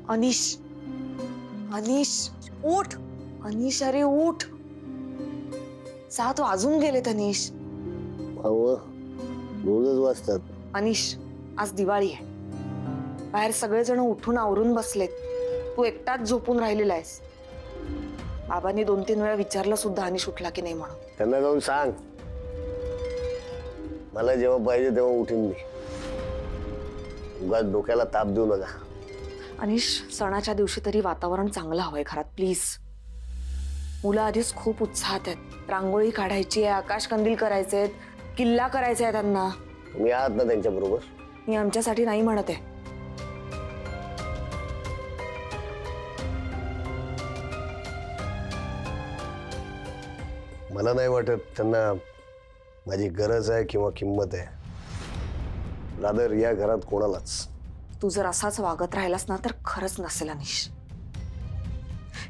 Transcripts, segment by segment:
अनिश, अनिश उठ. अनिश अरे उठ. 7 वाजून गेलेत अनिश. रोजच वाजतात. अनिश, आज दिवाळी आहे. बाहेर सगळेजण उठून आवरून बसलेत. तू एकटाच झोपून राहिलेला आहेस. बाबांनी 2-3 वेळा विचारलं सुद्धा अनिश उठला की नाही म्हणून. त्यांना जाऊन सांग, मला जेव्हा पाहिजे तेव्हा उठीन मी. उगाच डोक्याला ताप देऊ नका. अनिश, सणाच्या दिवशी तरी वातावरण चांगलं हवंय घरात प्लीज. मुलं आधीच खूप उत्साहात आहेत. रांगोळी काढायची आहे, आकाशकंदील करायचे, किल्ला करायचा आहे त्यांना. तुम्ही आहात ना त्यांच्या बरोबर? मी आमच्यासाठी नाही म्हणत आहे. मला नाही वाटत त्यांना माझी गरज आहे किंवा किंमत आहे. रादर या घरात कोणालाच. तू जर असाच वागत राहिलास ना तर खरंच नसेल अनिश.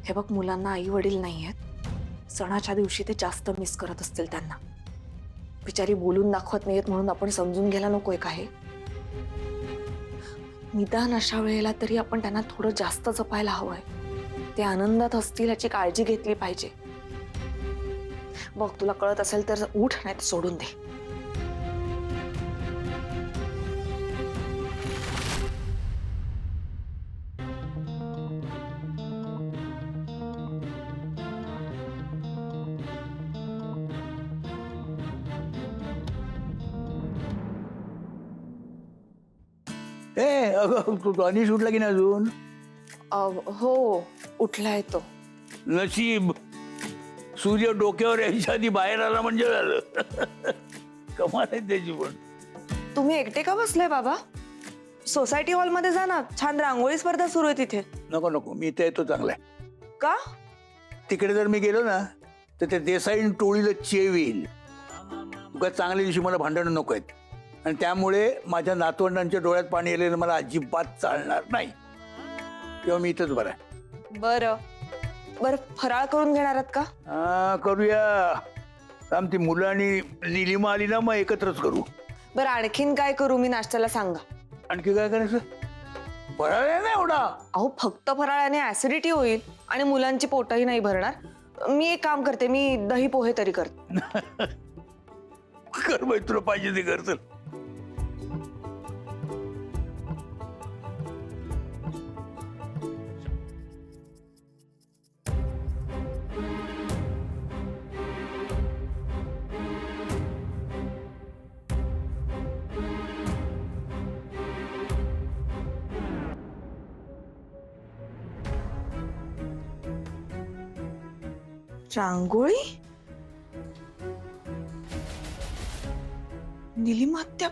हे बघ, मुलांना आई वडील नाही आहेत. सणाच्या दिवशी ते जास्त मिस करत असतील त्यांना. बिचारी बोलून दाखवत नाहीयेत म्हणून आपण समजून घ्यायला नकोय का हे? निदान अशा वेळेला तरी आपण त्यांना थोडं जास्त जपायला हवंय. ते आनंदात असतील याची काळजी घेतली पाहिजे. बघ, तुला कळत असेल तर उठ, नाही तर सोडून दे. तू अनिश उठला की नाही अजून? हो, उठलाय तो. नशीब, सूर्य डोक्यावर यायच्या आधी बाहेर आला म्हणजे झालं. कमाल आहे त्याची. पण तुम्ही एकटे का बसलाय बाबा? सोसायटी हॉल मध्ये जा ना, छान रांगोळी स्पर्धा सुरू आहे तिथे. नको नको, मी इथे येतो. चांगला आहे. का? तिकडे जर मी गेलो ना तर त्या देसाई टोळीला चेव येईल. तुका चांगल्या दिवशी मला भांडणं नको आहेत. आणि त्यामुळे माझ्या नातवंडांच्या डोळ्यात पाणी आलेलं मला अजिबात चालणार नाही. तेव्हा मी इथंच बरं आहे. बरं बरं, फराळ करून घेणार आहात का? हा, करूया. आमची मुलं आणि निलिमा आली ना, मग एकत्रच करू. बरं, आणखीन काय करू मी नाश्त्याला सांगा. आणखी काय करायचं? फराळ आहे ना एवढा. अहो, फक्त फराळाने ऍसिडिटी होईल आणि मुलांची पोटही नाही भरणार. मी एक काम करते, मी दही पोहे तरी करते. कर बाई, तुला पाहिजे ते कर. चल. रांगोळी? निलिमा आत्या?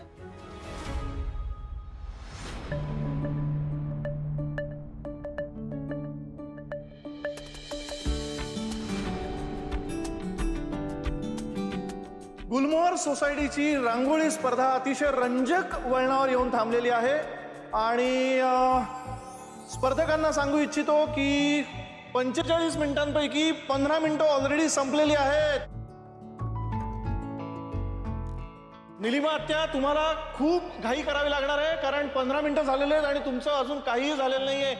गुलमोहर सोसायटीची रांगोळी स्पर्धा अतिशय रंजक वळणावर येऊन थांबलेली आहे. आणि स्पर्धकांना सांगू इच्छितो की 45 मिनिटांपैकी 15 मिनिटं ऑलरेडी संपलेली आहेत. निलिमा आत्या, तुम्हाला खूप घाई करावी लागणार आहे, कारण 15 मिनिटं झालेले आहेत आणि तुमचं अजून काहीही झालेलं नाहीये.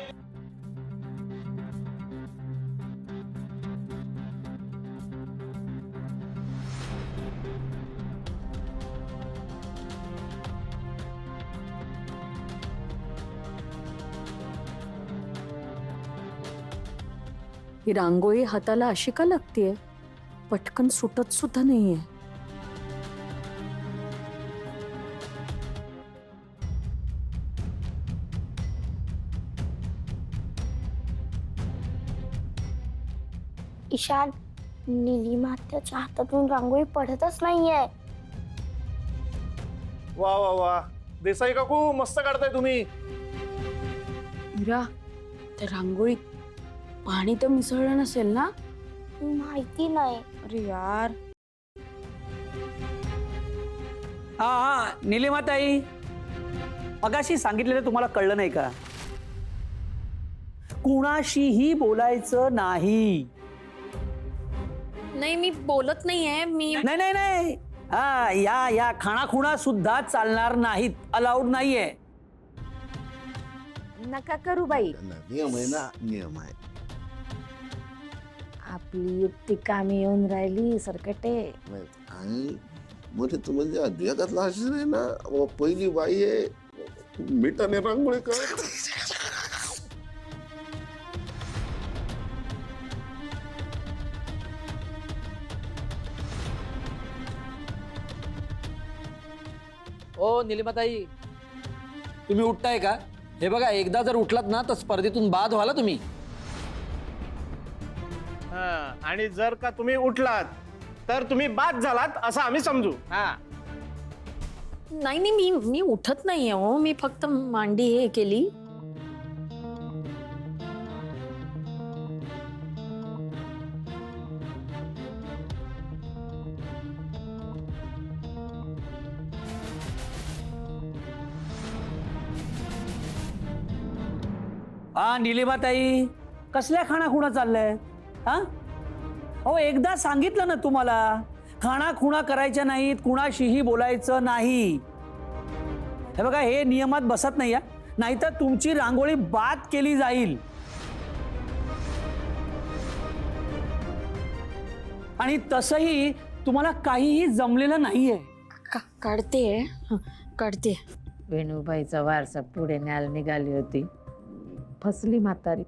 ही रांगोळी हाताला अशी का लागतेय? पटकन सुटत सुद्धा नाहीये. ईशान, निलिमा आत्याच्या हातातून रांगोळी पडतच नाहीये. वा वा वा, देसाई काकू, मस्त काढताय तुम्ही. इरा, त्या रांगोळीत पाणी तर मिसळलं नसेल ना? माहिती नाही. अरे यार. हा, निलिमाताई, मगाशी सांगितलेलं तुम्हाला कळलं नाही का? कुणाशीही बोलायचं नाही. नाही, मी बोलत नाहीये. मी नाही नाही नाही, हा, या खाणाखुणा सुद्धा चालणार नाहीत, अलाउड नाहीये. नका करू बाई. नियम आहे ना, नियम आहे. आपली युक्ती कामी येऊन राहिली सरकटे. आणि म्हणजे तू म्हणजे जगातला अशीच नाही ना, पहिली बाई आहे मिठाने रांगोळी कर. ओ निलिमाताई, तुम्ही उठताय का? हे बघा, एकदा जर उठलात ना तर स्पर्धेतून बाद व्हाल तुम्ही. आणि जर का तुम्ही उठलात तर तुम्ही बाद झालात असं आम्ही समजू. नाही नाही, मी उठत नाहीये हो, मी फक्त मांडी हे केली. हा निलिमाताई, कसल्या खाणाखुणा चाललंय? हा हो, एकदा सांगितलं ना तुम्हाला, खाणाखुणा करायच्या नाहीत, कुणाशीही बोलायचं नाही. हे बघा, हे नियमात बसत नाही, नाहीतर तुमची रांगोळी बाद केली जाईल. आणि तसंही तुम्हाला काहीही जमलेलं नाहीये. काढते. वेणूबाईचा वारसा पुढे न्यायला निघाली होती, फसली म्हातारी.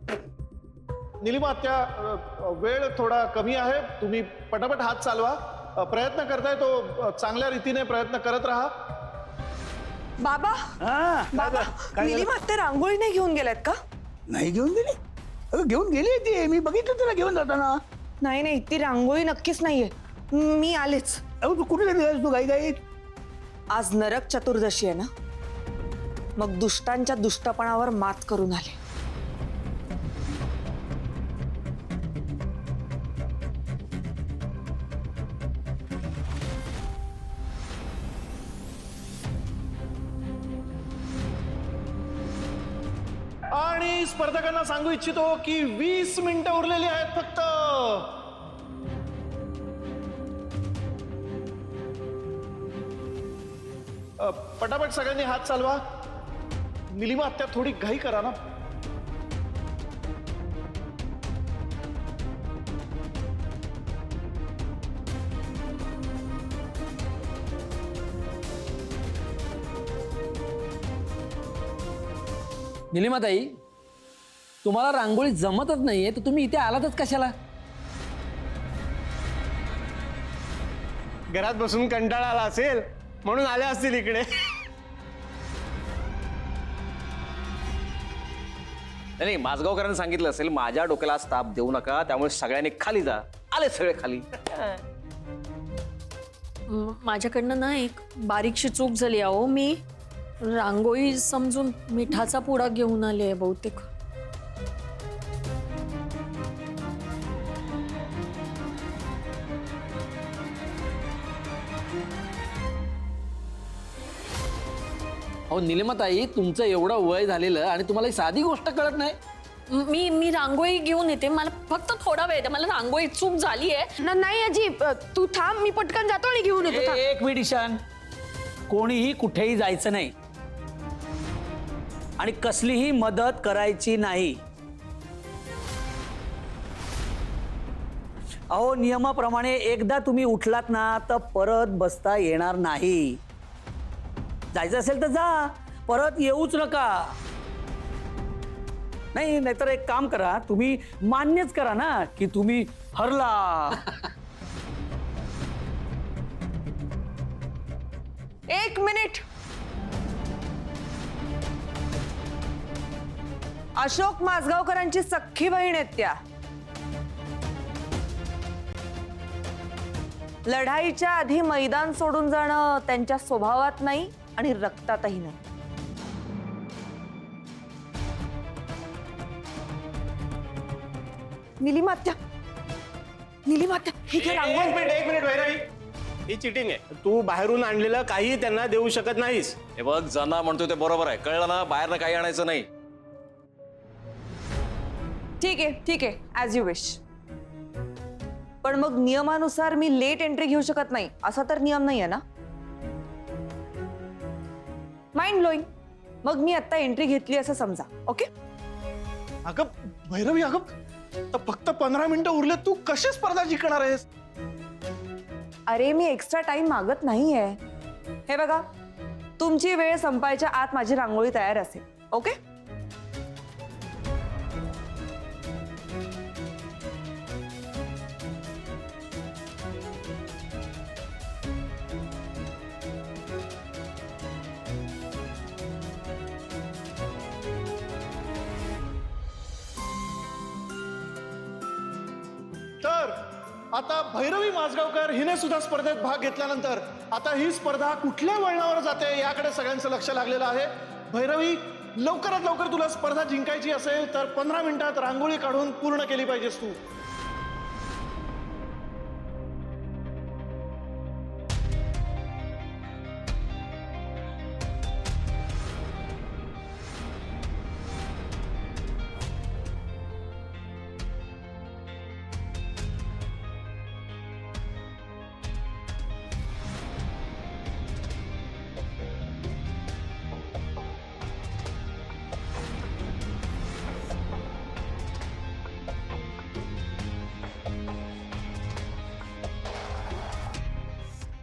निलिमा, त्या वेळ थोडा कमी आहे, तुम्ही पटापट हात चालवा. प्रयत्न करताय तो चांगल्या रीतीने प्रयत्न करत राहा. बाबा हा, बाबा, निलिमा ते रांगोळी नाही घेऊन गेल्यात का? नाही घेऊन गेली? अगं घेऊन गेली ती, मी बघितलं तुला घेऊन जाताना. नाही नाही, ती रांगोळी नक्कीच नाहीये. मी आलेच. अगं तू कुठे गेलीस तू गाई? आज नरक चतुर्दशी आहे ना, मग दुष्टांच्या दुष्टपणावर मात करून आले. आणि स्पर्धकांना सांगू इच्छितो की 20 मिनिटं उरलेली आहेत फक्त. पटापट सगळ्यांनी हात चालवा. निलिमा, त्या थोडी घाई करा ना. निलिमाताई, तुम्हाला रांगोळी जमतच नाहीये तर तुम्ही इथे आलातच कशाला? घरात बसून कंटाळा आला असेल म्हणून आले असतील इकडे. नाही, माझगावकरांनी सांगितलं असेल माझ्या डोक्याला आज ताप देऊ नका, त्यामुळे सगळ्यांनी खाली जा. आले सगळे खाली. माझ्याकडनं ना एक बारीकशी चूक झाली अहो. मी रांगोळी समजून मिठाचा पुडा घेऊन आले आहे बहुतेक. अहो निलिमाताई, तुमचं एवढं वय झालेलं आणि तुम्हाला ही साधी गोष्ट कळत नाही? मी रांगोळी घेऊन येते, मला फक्त थोडा वेळ द्या. मला रांगोळी चूक झाली आहे. नाही आजी, तू थांब, मी पटकन जातो आणि घेऊन येतो. एक मिनिट ईशान, कोणीही कुठेही जायचं नाही आणि कसलीही मदत करायची नाही. अहो, नियमाप्रमाणे एकदा तुम्ही उठलात ना तर परत बसता येणार नाही. जायचं असेल तर जा, परत येऊच नका. नाही, नाहीतर एक काम करा, तुम्ही मान्यच करा ना की तुम्ही हरला. 1 मिनिट. अशोक माझगावकरांची सख्खी बहीण आहेत त्या. लढाईच्या आधी मैदान सोडून जाणं त्यांच्या स्वभावात नाही आणि रक्तातही नाही. निलिमात्या, निलिमात्या, ही घे रांगोळी. एक मिनिट वैराई, ही चिटिंग आहे. तू बाहेरून आणलेलं काही त्यांना देऊ शकत नाहीस. हे बघ, जना म्हणतोय ते बरोबर आहे, कळलं ना? बाहेरनं काही आणायचं नाही. ठीक आहे, ॲज यू विश. पण मग नियमानुसार मी लेट एंट्री घेऊ शकत नाही असा तर नियम नाहीये ना? Mind blowing. मग मी आता एंट्री घेतली असं समजा. ओके? अगं भैरवी, अगं तर फक्त 15 मिनिटं उरले, तू कशी स्पर्धा जिंकणार आहेस? अरे मी एक्स्ट्रा टाइम मागत नाहीये. हे बघा, तुमची वेळ संपायच्या आत माझी रांगोळी तयार असेल. ओके? तर आता भैरवी माझगावकर हिने सुद्धा स्पर्धेत भाग घेतल्यानंतर आता ही स्पर्धा कुठल्या वळणावर जाते याकडे सगळ्यांचं लक्ष लागलेलं आहे. भैरवी, लवकरात लवकर तुला स्पर्धा जिंकायची असेल तर 15 मिनिटात रांगोळी काढून पूर्ण केली पाहिजेस तू.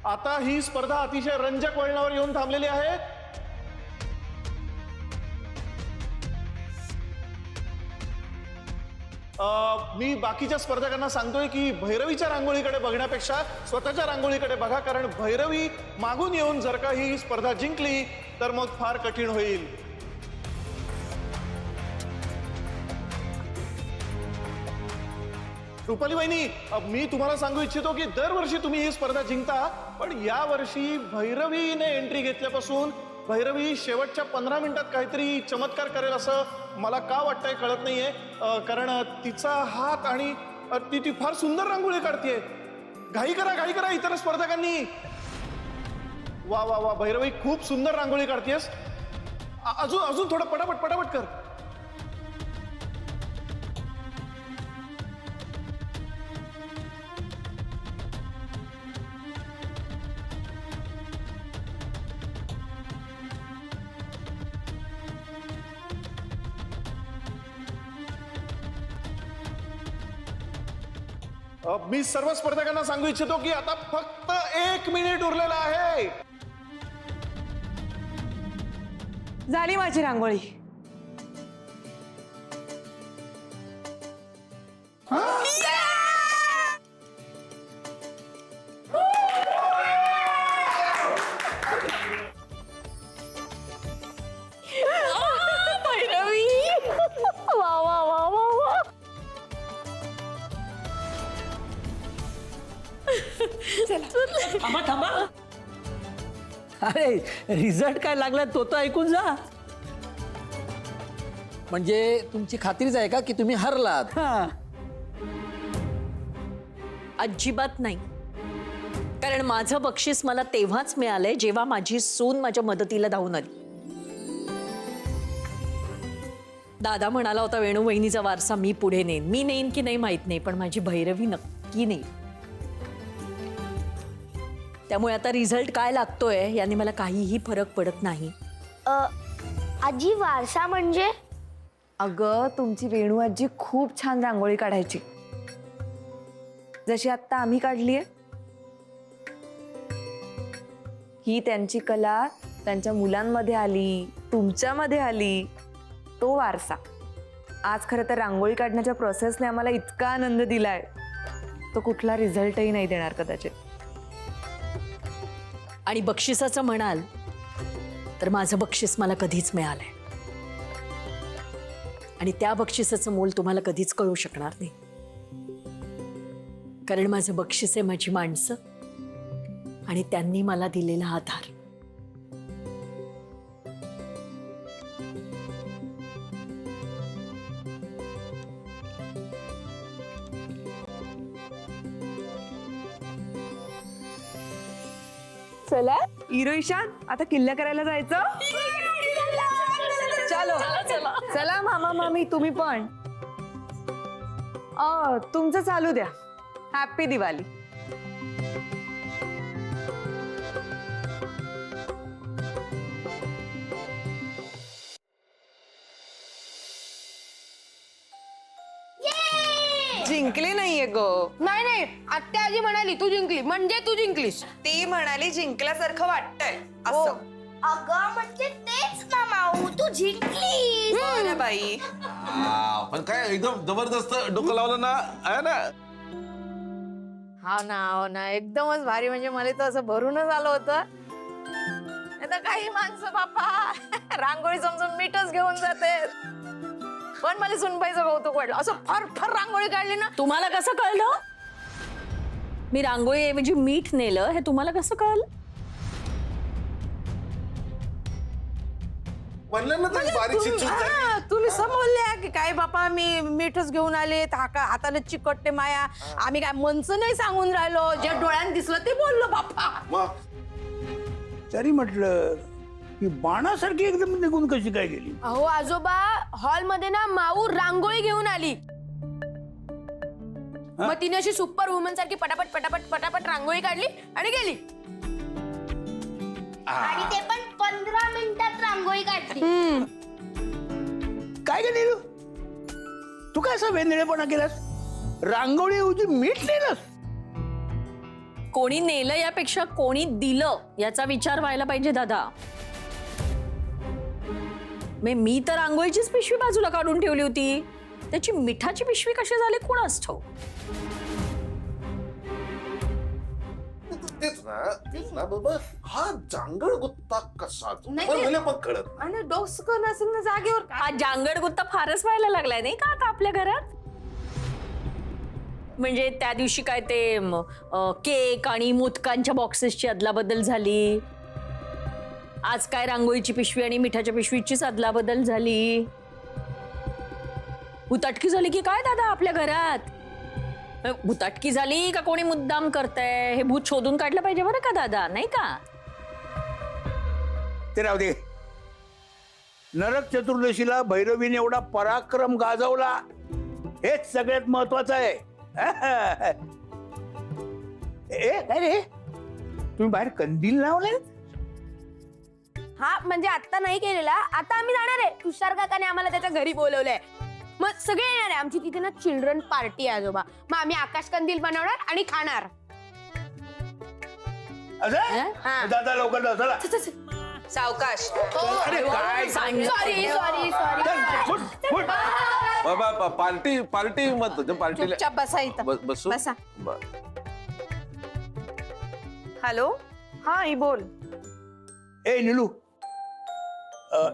आता ही स्पर्धा अतिशय रंजक वळणावर येऊन थांबलेली आहे. मी बाकीच्या स्पर्धकांना सांगतोय की भैरवीच्या रांगोळीकडे बघण्यापेक्षा स्वतःच्या रांगोळीकडे बघा, कारण भैरवी मागून येऊन जर का ही स्पर्धा जिंकली तर मग फार कठीण होईल. रुपाली वहिनी, मी तुम्हाला सांगू इच्छितो की दरवर्षी तुम्ही ही स्पर्धा जिंकता, पण या वर्षी भैरवीने एंट्री घेतल्यापासून भैरवी शेवटच्या 15 मिनिटात काहीतरी चमत्कार करेल असं मला का वाटतंय कळत नाहीये. कारण तिचा हात आणि ती फार सुंदर रांगोळी काढतेय. घाई करा इतर स्पर्धकांनी. वा वा वा भैरवी, खूप सुंदर रांगोळी काढतेस. अजून थोडं पटापट कर. मी सर्व स्पर्धकांना सांगू इच्छितो की आता फक्त 1 मिनिट उरलेला आहे. झाली माझी रांगोळी. थांबा थांबा. अरे रिझल्ट काय लागला तो तर ऐकून जा. म्हणजे तुमची खात्रीच आहे का की तुम्ही हरलात? हा. अजिबात नाही. कारण माझं बक्षीस मला तेव्हाच मिळालंय जेव्हा माझी सून माझ्या मदतीला धावून आली. दादा म्हणाला होता वेणू वहिनीचा वारसा मी पुढे नेईन. मी नेईन की नाही माहित नाही, पण माझी भैरवी नक्की नेईन. त्यामुळे आता रिझल्ट काय लागतोय याने मला काहीही फरक पडत नाही. आजी, वारसा म्हणजे? अगं, तुमची वेणू आजी खूप छान रांगोळी काढायची, जशी आत्ता आम्ही काढलीये. ही त्यांची कला त्यांच्या मुलांमध्ये आली, तुमच्यामध्ये आली. तो वारसा आज खरं तर रांगोळी काढण्याच्या प्रोसेसने आम्हाला इतका आनंद दिलाय, तो कुठला रिझल्टही नाही देणार कदाचित. आणि बक्षिसाचं म्हणाल तर माझं बक्षीस मला कधीच मिळालंय आणि त्या बक्षिसाचं मोल तुम्हाला कधीच कळू शकणार नाही. कारण माझं बक्षीस आहे माझी माणसं आणि त्यांनी मला दिलेला आधार. चला हिरो ईशान, आता किल्ला करायला जायचं. चलो चला मामा मामी तुम्ही पण. तुमचं चालू द्या. हॅपी दिवाळी. जिंकले नाहीये ग. नाही नाही आत्या आजी म्हणाली तू जिंकली म्हणजे तू जिंकलीस. ती म्हणाली जिंकल्यासारखं वाटतंय असं. अगं म्हणजे तेच ना माऊ तू जिंकली. हो ना बाई. पण काय एकदम जबरदस्त डोकं लावलं ना आहे ना. हो ना एकदमच भारी. म्हणजे मला तर असं भरूनच आलं होतं. आता काही माणसं बापा रांगोळी समजून मीठच घेऊन जाते. पण मला सुनबाईचं कौतुक वाटलं. असं फार फार रांगोळी काढली ना. तुम्हाला कसं कळलं मी रांगोळीऐवजी मीठ नेलं हे तुम्हाला कसं कळलं? म्हणलं ना तरी बारीकशी चूक झाली. हा, तुम्ही समजल्या की काय बापा मी मीठच घेऊन आले. हाताला चिकटते माया. आम्ही काय मनचं नाही सांगून राहिलो. जे डोळ्यात दिसलं ते बोललो बापा. मग तरी म्हटलं की बाणासारखी एकदम निघून कशी काय गेली. अहो आजोबा हॉल मध्ये ना माऊ रांगोळी घेऊन आली. मग तिने अशी सुपर वुमन सारखी पटापट पटापट पटापट रांगोळी काढली आणि गेली. आणि ते पण 15 मिनिटात रांगोळी काढली. काय गे नीलू, तू काय असा वेंधळेपणा केलास. रांगोळी ऐवजी मीठ नेलंस. कोणी नेलं यापेक्षा कोणी दिलं याचा विचार व्हायला पाहिजे दादा. मी तर रांगोळीचीच पिशवी बाजूला काढून ठेवली होती. त्याची मिठाची पिशवी कशी झाली कोणास ठाऊक. तेच ना बाबा. हा जांगड गुत्ता कसा नाही, मला पण कळत. आणि डोसकं नसेल ना जागेवर. हा जांगड गुत्ता फारच व्हायला लागलाय नाही का आता आपल्या घरात. म्हणजे त्या दिवशी काय ते केक आणि मोदकांच्या बॉक्सेसची अदलाबदल झाली. आज काय रांगोळीची पिशवी आणि मिठाच्या पिशवीचीच अदलाबदल झाली. भुताटकी झाली की काय दादा आपल्या घरात. भुताटकी झाली का कोणी मुद्दाम करतंय हे भूत शोधून काढलं पाहिजे बरं का दादा नाही का. ते राहू दे. नरक चतुर्दशीला भैरवीने एवढा पराक्रम गाजवला हेच सगळ्यात महत्वाचं आहे. ए काय रे तुम्ही बाहेर कंदील लावले. हा म्हणजे आता नाही केलेला. आता आम्ही जाणार आहे. तुषार काकाने आम्हाला त्याच्या घरी बोलवलंय. मग सगळे येणार आहे. आमची तिथे ना चिल्ड्रन पार्टी आहे आजोबा. मग आम्ही आकाश कंदील बनवणार आणि खाणार. दादा लवकर चला. सावकाश. अरे काय sorry sorry sorry. Party party मत पार्टीला चुपचाप बसा इथं. बसू. बसा. हॅलो हा ही बोल. ए नीलू,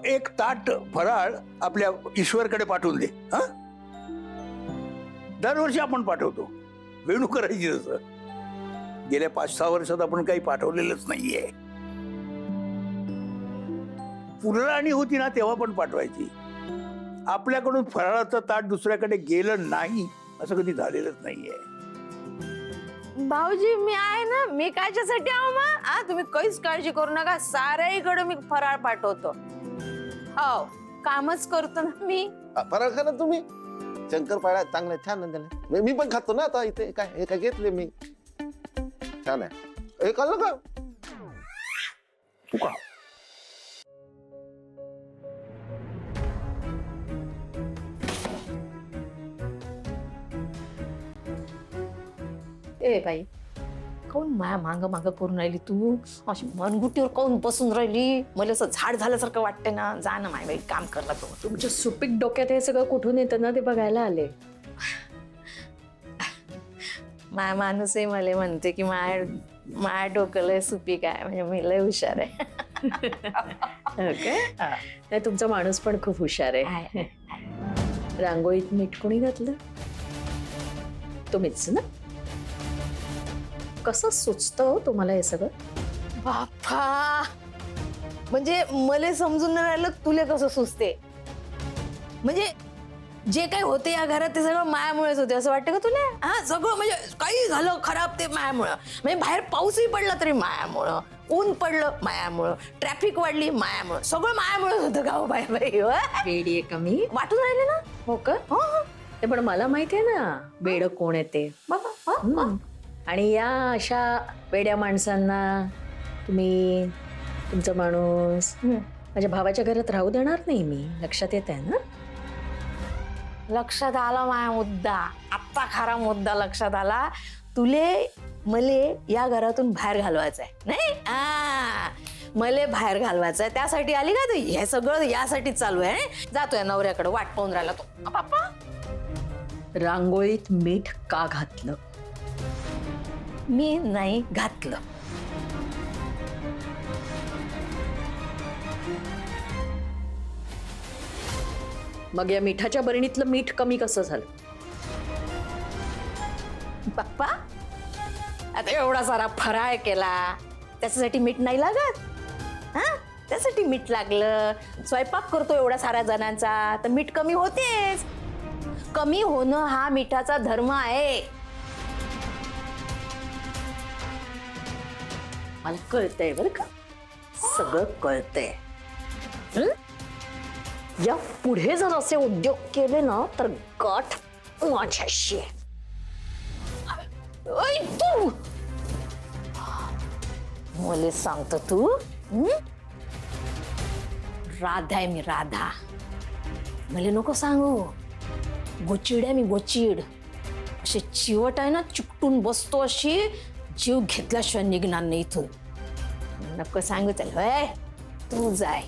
एक ताट फराळ आपल्या ईश्वरकडे पाठवून दे. हा दरवर्षी आपण पाठवतो. वेणू करायची तसं. गेल्या 5-6 वर्षात आपण काही पाठवलेलंच नाहीये. पुरराणी होती ना तेव्हा पण पाठवायची. आपल्याकडून फराळाचं ताट दुसऱ्याकडे गेलं नाही असं कधी झालेलंच नाहीये. भाऊजी मी आहे ना. मी कायच्यासाठी आहो मग. तुम्ही काहीच काळजी करू नका. साऱ्याकडे मी फराळ पाठवतो. हो कामच करतो ना मी. फराळ खा ना तुम्ही. शंकरपाळ्या चांगल्या छान झाल्या. मी पण खातो ना आता. इथे काय हे काय घेतले मी. छान आहे. हे खाल्लं का तू का ए बाई काऊन माया मांग मांग करून राहिली तू. अशी मनगुटीवर काऊन बसून राहिली. मला असं झाड झाल्यासारखं वाटते ना. जा ना माय बाई काम करला तो. तुमच्या सुपीक डोक्यात हे सगळं कुठून येतं ना ते बघायला आले. माया माणूसही मला म्हणते की माया डोकं लय सुपीक आहे. म्हणजे मी लय हुशार आहे. नाही तुमचा माणूस पण खूप हुशार आहे. रांगोळीत मीठ कोणी घातलं. तुम्हीच ना. कसं सुचतं हो तुम्हाला हे सगळं. बापा म्हणजे मला समजून नाही राहिलं तुले कसं सुचते. म्हणजे जे काही होते या घरात ते सगळं मायामुळेच होते असं वाटतं का तुला. हा सगळं म्हणजे काही झालं खराब ते मायामुळं. म्हणजे बाहेर पाऊसही पडला तरी मायामुळं. ऊन पडलं मायामुळं. ट्रॅफिक वाढली मायामुळं. सगळं मायामुळेच होतं का हो बाय बाई. वेडी आहे का मी. वाटून राहिले ना. हो का. ते पण मला माहिती आहे ना बेड कोण आहे ते. आणि या अशा वेड्या माणसांना तुम्ही तुमचा माणूस माझ्या भावाच्या घरात राहू देणार नाही मी. लक्षात येत आहे ना. लक्षात आला माझा मुद्दा. आत्ता खरा मुद्दा लक्षात आला. तुले मले या घरातून बाहेर घालवायचंय नाही? मले बाहेर घालवायचंय त्यासाठी आली का तू? हे सगळं यासाठी चालू आहे. जातोय नवऱ्याकडे वाट पाहून राहिला तो. बाप्पा रांगोळीत मीठ का घातलं? मी नाही घातलं. मग या मिठाच्या बरणीतलं मीठ कमी कसं झालं? बाप्पा आता एवढा सारा फराळ केला त्याच्यासाठी मीठ नाही लागत? हा त्यासाठी मीठ लागलं. स्वयंपाक करतो एवढा साऱ्या जणांचा तर मीठ कमी होतेच. कमी होणं हा मिठाचा धर्म आहे. मला कळतंय बरं का, सगळं कळतंय. या पुढे जर असे उद्योग केले ना तर गाठ माझ्याशी आहे. ओय, तू मला सांगतो तू राधा आहे मी, राधा. मला नको सांगू. गोचिड आहे मी, गोचिड. अशी चिवट आहे ना, चिकटून बसतो अशी, जीव घेतल्याशिवाय निघणार नाही इथून. नको सांगू. चल तू जाय.